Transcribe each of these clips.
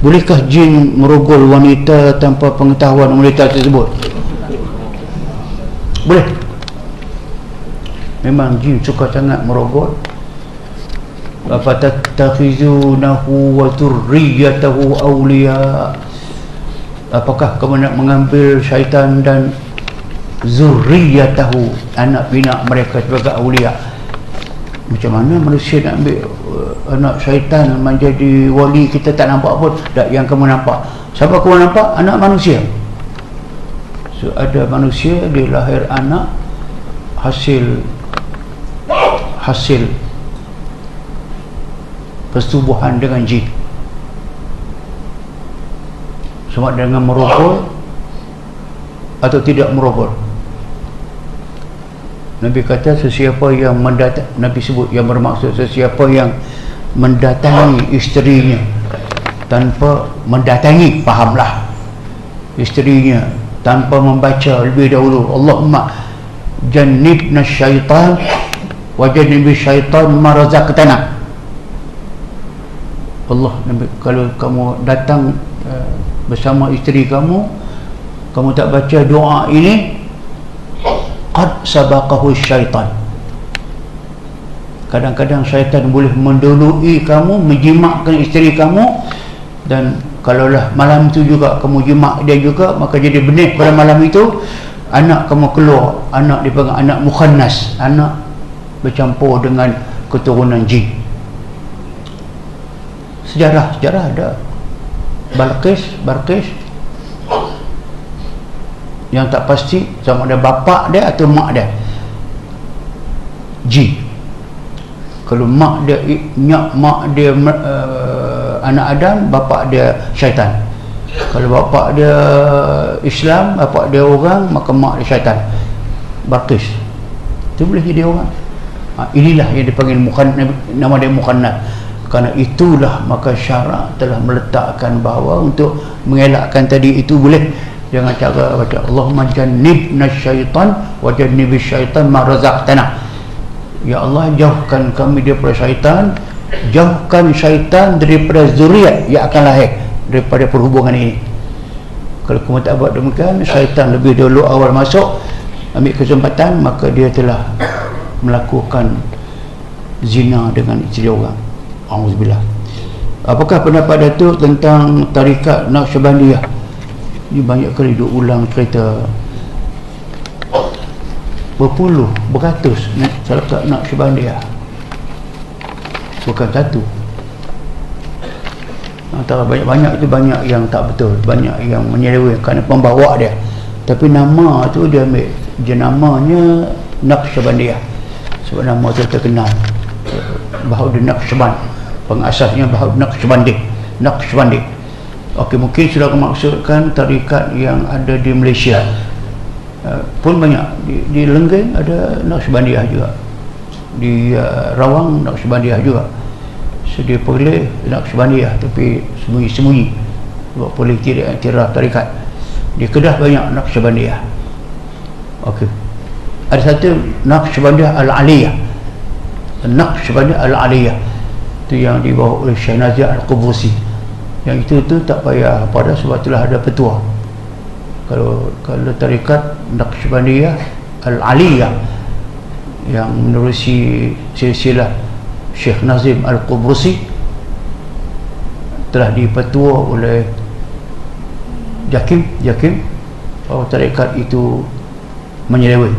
Bolehkah jin merogol wanita tanpa pengetahuan wanita tersebut? Boleh. Memang jin suka sangat merogol. Afatattakhizunahu wa dzurriyyatahu awliya. Apakah kamu nak mengambil syaitan dan zurriyatahu, anak bina mereka sebagai awliya? Macam mana manusia nak ambil anak syaitan menjadi wali? Kita tak nampak pun. Tak, yang kamu nampak. Siapa kamu nampak? Anak manusia. So ada manusia, dia lahir anak hasil persetubuhan dengan jin, sama dengan merogol atau tidak merogol. Nabi kata sesiapa yang Nabi sebut yang bermaksud sesiapa yang mendatangi isterinya tanpa mendatangi, fahamlah, isterinya tanpa membaca lebih dahulu Allahumma jannibna syaitan wa jannibi syaitan ma razaqtana. Allah, kalau kamu datang bersama isteri kamu, kamu tak baca doa ini, qad sabaqahu syaitan. Kadang-kadang syaitan boleh mendului kamu, menjimakkan isteri kamu, dan kalaulah malam itu juga kamu jimak dia juga, maka jadi benih pada malam itu, anak kamu keluar, anak dipanggil anak mukhannas, anak bercampur dengan keturunan jin. Sejarah ada. Balqis yang tak pasti sama ada bapa dia atau mak dia jin. Kalau mak dia anak Adam, bapa dia syaitan. Kalau bapa dia Islam, bapa dia orang, maka mak dia syaitan. Balqis itu boleh jadi orang. Inilah yang dipanggil nama dia mukhannas. Kerana itulah maka syarak telah meletakkan bahawa untuk mengelakkan tadi itu boleh dengan cara baca Allahumma jannibna syaitan wa jannibi syaitan ma razaqtana. Ya Allah, jauhkan kami daripada syaitan, jauhkan syaitan daripada zuriat yang akan lahir daripada perhubungan ini. Kalau kamu tak buat demikian, syaitan lebih dulu awal masuk, ambil kesempatan, maka dia telah melakukan zina dengan isteri orang. Auzubillah. Apakah pendapat Datuk tentang tarikat Naqsyabandiyah? Ini banyak kali diulang cerita, berpuluh, beratus tarikat Naqsyabandiyah, bukan satu. Antara banyak-banyak itu banyak yang tak betul, banyak yang menyeleweng kerana pembawa dia. Tapi nama tu dia ambil jenamanya Naqsyabandiyah sebab nama tu terkenal, Bahauddin Naqsyaband, pengasasnya Bahauddin Naqsyabandi. Okey, mungkin sudah kemaksudkan tarikat yang ada di Malaysia pun banyak. Di Lenggeng ada Naqsyabandiyah juga, di Rawang Naqsyabandiyah juga. So dia boleh Naqsyabandiyah tapi sembunyi-sembunyi sebab boleh tidak iktiraf tarikat. Di Kedah banyak Naqsyabandiyah. Okey, ada satu Naqsyabandiyah Al-Aliyah. Naqsyabandiyah Al-Aliyah itu yang dibawa oleh Syekh Nazir Al-Qubusi. Yang itu tak payah pada sebab telah ada petua. Kalau tarikat Naqsyabandiyah Al-Aliyah yang menerusi silsilah Syekh Nazim Al-Qubusi telah dipetua oleh Jakim bahawa tarikat itu menyeleweng.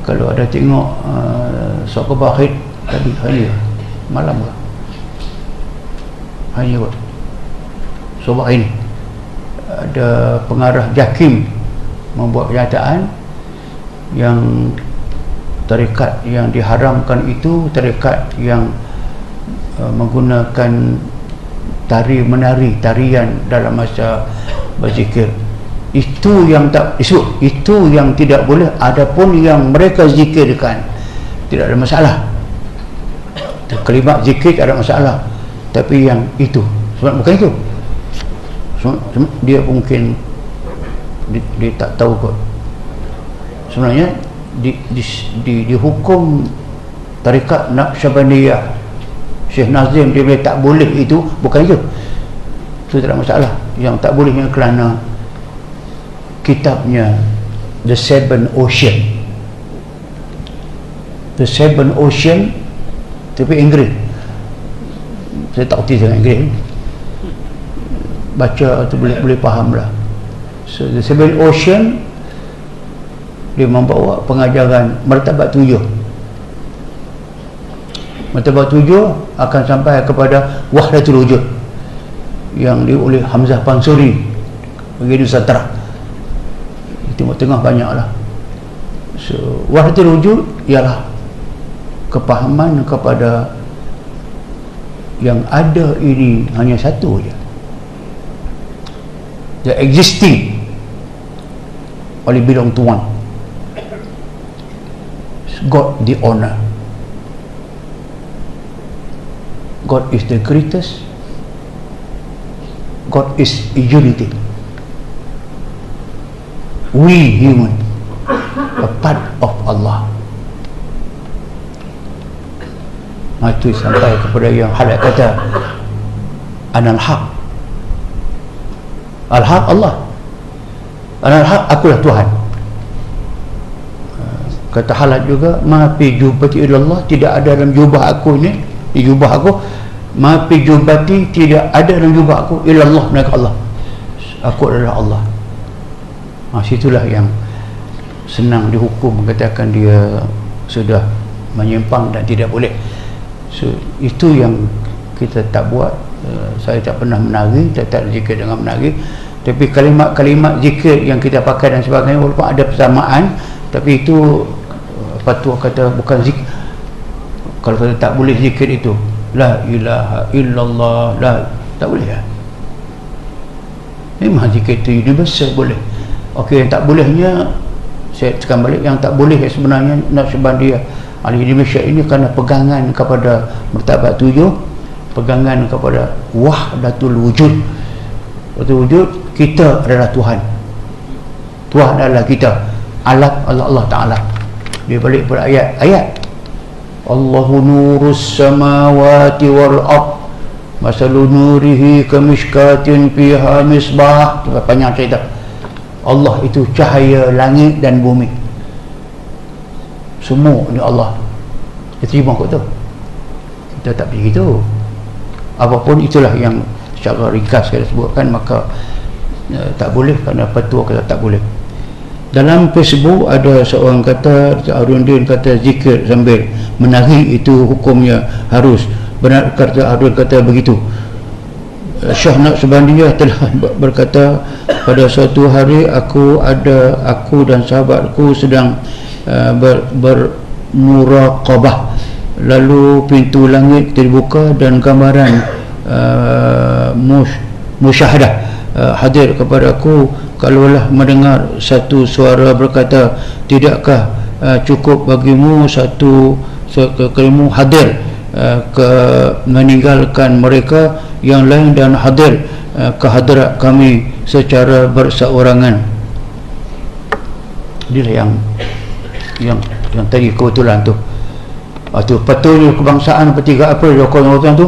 Kalau ada tengok Sok Bahid tadi hari malam ke hanya kot sobak ini ada pengarah Jakim membuat kenyataan yang tarikat yang diharamkan itu tarikat yang menggunakan tarian dalam masa berzikir. Itu yang tak disebut, itu yang tidak boleh. Adapun yang mereka zikirkan tidak ada masalah, kalimat zikir tak ada masalah. Tapi yang itu sebab bukan itu, dia mungkin dia tak tahu kot. Sebenarnya di hukum tarikat Naqsyabandiyah Syekh Nazim dia tak boleh itu, bukan itu. itu tak ada masalah. Yang tak bolehnya kerana kitabnya The Seven Ocean tapi Inggeris, saya tak kerti sangat Inggeris, baca tu boleh faham lah. So The Seven Ocean dia membawa pengajaran martabat 7 akan sampai kepada wahdatul wujud yang oleh Hamzah Pansuri bagi Nusantara. Timur Tengah banyak lah. So wahdatul wujud ialah kepahaman kepada yang ada ini hanya satu je, the existing only belong to one. God the honor, God is the greatest, God is unity. We human a part of Allah. Itu sampai kepada yang halal kata anal haq, al-haq Allah, anal haq, akulah Tuhan. Kata halal juga, ma fi jubati illallah, tidak ada dalam jubah aku ni, di jubah aku, ma fi jubati, tidak ada dalam jubah aku illallah, melainkan Allah, aku adalah Allah. Situlah yang senang dihukum, mengatakan dia sudah menyimpang dan tidak boleh. So itu yang kita tak buat. Saya tak pernah menari, tak zikir dengan menari, tapi kalimat-kalimat zikir yang kita pakai dan sebagainya, walaupun ada persamaan, tapi itu fatwa kata bukan zikir. Kalau kata tak boleh zikir itu, la ilaha illallah, tak boleh ya. Memang zikir itu universal, boleh. Okey, yang tak bolehnya, saya tekan balik, yang tak boleh sebenarnya Naqsyabandiyah ahli Indonesia ini kerana pegangan kepada martabat 7, pegangan kepada wahdatul wujud. Wahdatul wujud, kita adalah Tuhan, Tuhan adalah kita, alat Allah Ta'ala. Dia balik pada ayat Allahu nurus samawati wal ard masalu nurihi kamishkatin fiha misbah. Panjang cerita. Allah itu cahaya langit dan bumi, semua ni Allah. Kita terima kot tu, kita tak pergi gitu. Apapun itulah yang secara ringkas saya sebutkan, maka tak boleh, kerana petua kata tak boleh. Dalam Facebook ada seorang kata, Arundin kata zikir sambil menari itu hukumnya harus. Benar kata Arundin kata begitu. Syekh Naqsyabandiyah telah berkata, pada suatu hari aku dan sahabatku sedang bermuraqabah, lalu pintu langit terbuka dan gambaran musyahadah hadir kepadaku. Kalaulah mendengar satu suara berkata, tidakkah cukup bagimu satu kalimu hadir ke meninggalkan mereka yang lain dan hadir ke hadirat kami secara berseorangan. Inilah yang tadi kebetulan tu. Petul kebangsaan 3 April 2020 tu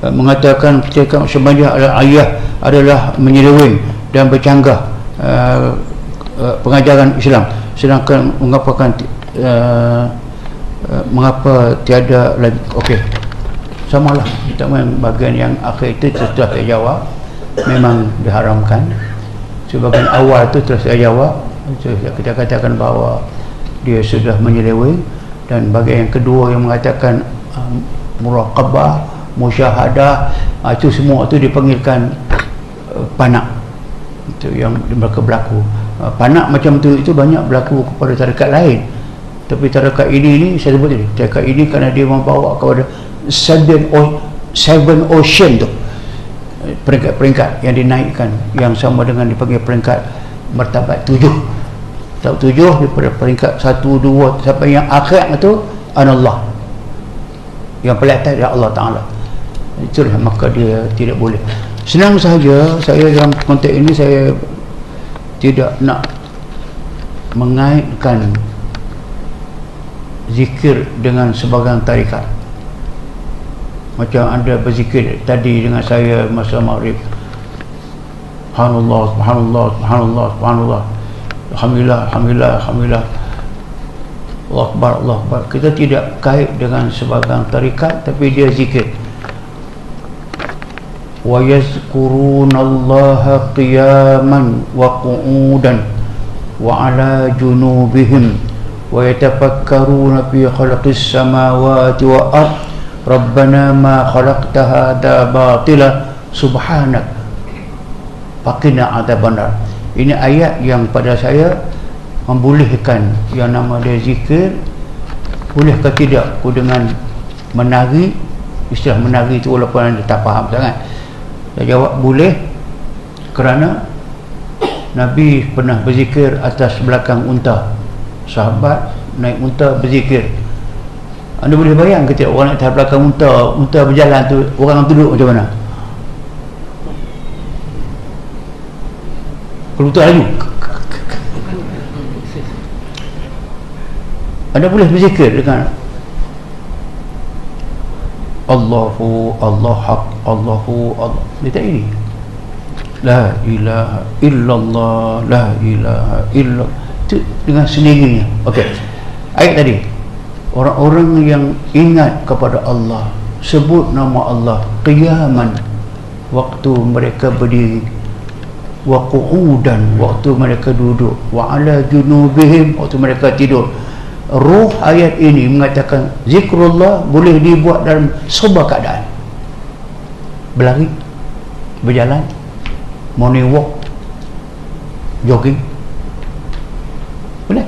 mengatakan percakapan Naqsyabandiyah ayah adalah menyeleweng dan bercanggah pengajaran Islam, sedangkan mengapa tiada lagi. Okey, samalah. Kita bahagian yang akhir itu telah saya jawab, memang diharamkan. Sebahagian awal itu telah saya jawab, kita katakan bahawa dia sudah menyeleweng. Dan bahagian yang kedua yang mengatakan muraqabah, musyahadah, itu semua itu dipanggilkan panak. Itu yang mereka berlaku. Panak macam itu banyak berlaku kepada tarekat lain, tapi tarekat ini saya sebut tadi, tarekat ini kerana dia membawa kepada seven ocean tu, peringkat-peringkat yang dinaikkan, yang sama dengan dipanggil peringkat martabat 7 daripada peringkat 1, 2 sampai yang akhir itu anallah, yang paling atas adalah Allah Ta'ala. Itulah maka dia tidak boleh. Senang sahaja saya dalam konteks ini, saya tidak nak mengaitkan zikir dengan sebahagian tarikat. Macam anda berzikir tadi dengan saya masa maghrib, subhanallah, subhanallah, subhanallah, subhanallah, alhamdulillah, alhamdulillah, alhamdulillah, Allah Akbar, Allah Akbar. Kita tidak kait dengan sebagian tarikat, tapi dia zikir. Wa yazkurunallaha qiyaman wa qu'udan wa ala junubihim wa yatafakkaruna fi khalqis samawati wa ard rabbana ma khalaqta hadha batila subhanak faqina adzabannar. Ini ayat yang pada saya membolehkan yang nama dia zikir. Boleh ke tidak aku dengan menari? Istilah menari itu walaupun anda tak faham sangat, saya jawab boleh, kerana Nabi pernah berzikir atas belakang unta. Sahabat naik unta berzikir. Anda boleh bayang ke tidak orang atas belakang unta, unta berjalan tu, orang duduk macam mana? Kalau unta laju, anda boleh berzikir dengan Allahu Allah haq, Allahu Allah. Dia tak ini. La ilaha illallah, la ilaha illallah. Itu dengan sendirinya. Okey. Ayat tadi. Orang-orang yang ingat kepada Allah, sebut nama Allah qiyaman, waktu mereka berdiri, wa qu'udan, waktu mereka duduk, wa ala junubihim, waktu mereka tidur. Ruh ayat ini mengatakan zikrullah boleh dibuat dalam semua keadaan. Berlari, berjalan, morning walk, jogging, boleh.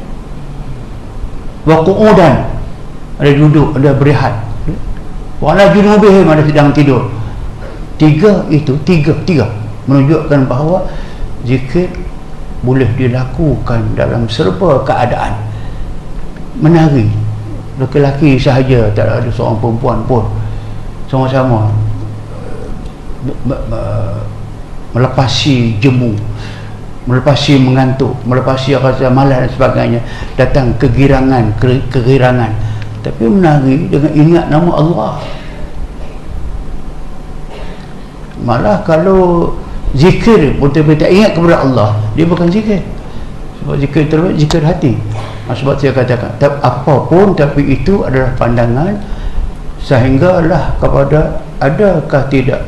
Wa qu'udan, ada duduk, ada berehat. Wa ala junubihim, ada sedang tidur. Tiga itu, tiga menunjukkan bahawa zikir boleh dilakukan dalam serba keadaan. Menari, lelaki sahaja, tak ada seorang perempuan pun, sama-sama melepasi jemu, melepasi mengantuk, melepasi rasa malas dan sebagainya, datang kegirangan, tapi menari dengan ingat nama Allah. Malah kalau zikir pun tak ingat kepada Allah, dia bukan zikir. Sebab zikir terbaik zikir hati. Sebab saya katakan apapun, tapi itu adalah pandangan, sehinggalah kepada adakah tidak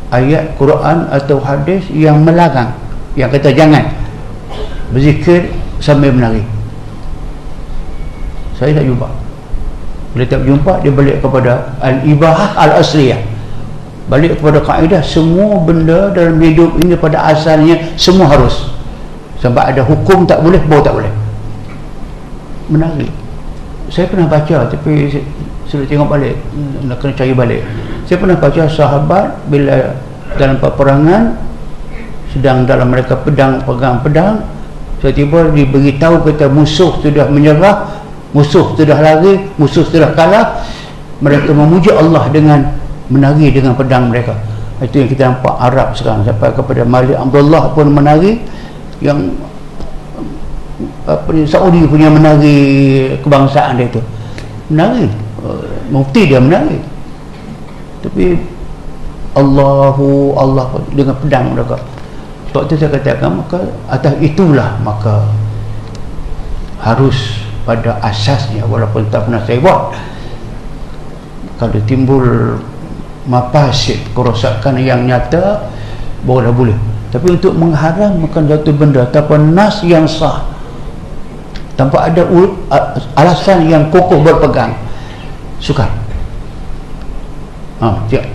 ayat Quran atau hadis yang melarang, yang kata jangan berzikir sambil menari. Saya tak jumpa. Bila tak jumpa, dia balik kepada al-ibahah al-asliyah, balik kepada kaedah semua benda dalam hidup ini pada asalnya semua harus. Sampai ada hukum tak boleh, baru tak boleh menari. Saya pernah baca, tapi saya tengok balik, nak kena cari balik. Saya pernah baca sahabat bila dalam peperangan, sedang dalam mereka pegang pedang, tiba-tiba diberitahu kata musuh sudah menyerah, musuh sudah lari, musuh sudah kalah. Mereka memuji Allah dengan menari dengan pedang mereka. Itu yang kita nampak Arab sekarang, sampai kepada Malik Abdullah pun menari, yang Saudi punya menari kebangsaan dia tu menari, mufti dia menari, tapi Allahu Allah dengan pedang mereka. Sebab tu saya katakan, maka atas itulah maka harus pada asasnya, walaupun tak pernah saya buat, kalau timbul mafasid, kerosakan yang nyata, barulah boleh. Tapi untuk mengharamkan satu benda tanpa nas yang sah, tanpa ada alasan yang kokoh berpegang, sukar. Siap.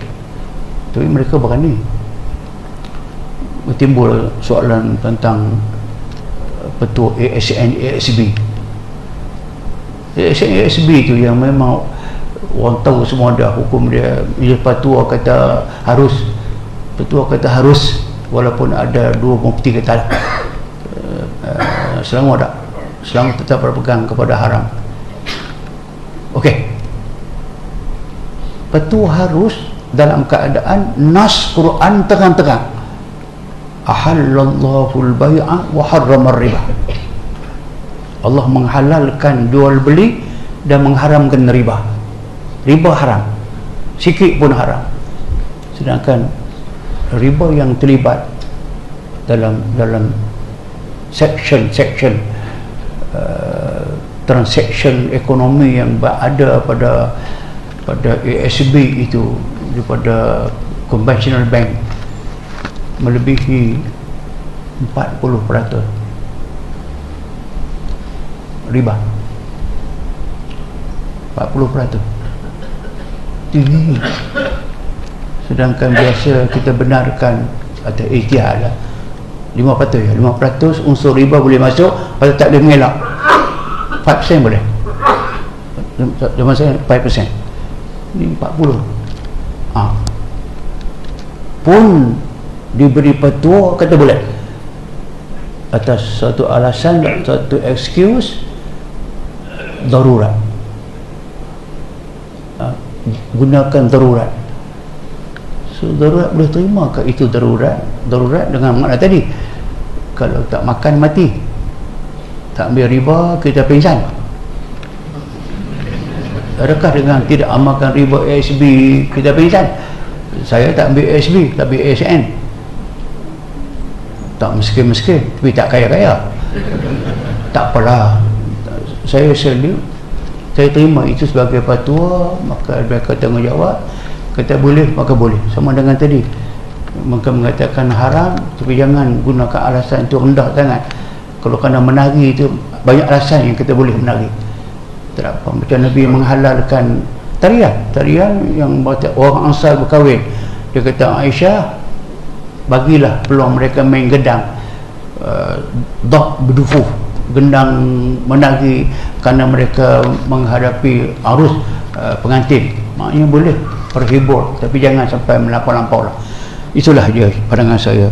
Tapi mereka berani. Timbul soalan tentang petua ASN, ASB. ASN, ASB itu yang memang orang tahu semua dah hukum dia. Bila petua kata harus, petua kata harus, walaupun ada dua mufti kata Selangor tak, Selangor tetap berpegang kepada haram. Okey, petua harus dalam keadaan nas Quran terang-terang, ahallallahu al-bai'a wa harrama riba. Allah menghalalkan jual beli dan mengharamkan riba. Riba haram, sikit pun haram. Sedangkan riba yang terlibat dalam section transaction ekonomi yang ada pada ASB itu daripada conventional bank melebihi 40% riba. 40% tinggi. Sedangkan biasa kita benarkan atau ihtiyar lah 5% ya, 5% unsur riba boleh masuk, pasal tak boleh mengelak. 5% boleh. Zaman saya 5%. Ini 40. Pun diberi petua kata boleh. Atas satu alasan, satu excuse darurat. Gunakan darurat. So darurat boleh terima ke itu darurat? Darurat dengan makna tadi, kalau tak makan mati, tak ambil riba kita pingsan. Adakah dengan tidak amalkan riba ASB kita pingsan? Saya tak ambil ASB, tak ambil ASN, tak miskin-miskin tapi tak kaya-kaya, tak apalah. Saya salute, saya terima itu sebagai fatwa, maka mereka tanggungjawab. Kata boleh, maka boleh. Sama dengan tadi, maka mengatakan haram, tapi jangan gunakan alasan itu rendah sangat. Kalau kena menari itu banyak alasan yang kita boleh menari. Tak apa. Macam Nabi menghalalkan tarian yang orang Ansar berkahwin. Dia kata, Aisyah, bagilah peluang mereka main gedang, dak berdufuf, gendang menari, kerana mereka menghadapi arus pengantin. Maknanya boleh terhibur, tapi jangan sampai melampau-lampau lah. Itulah dia pandangan saya.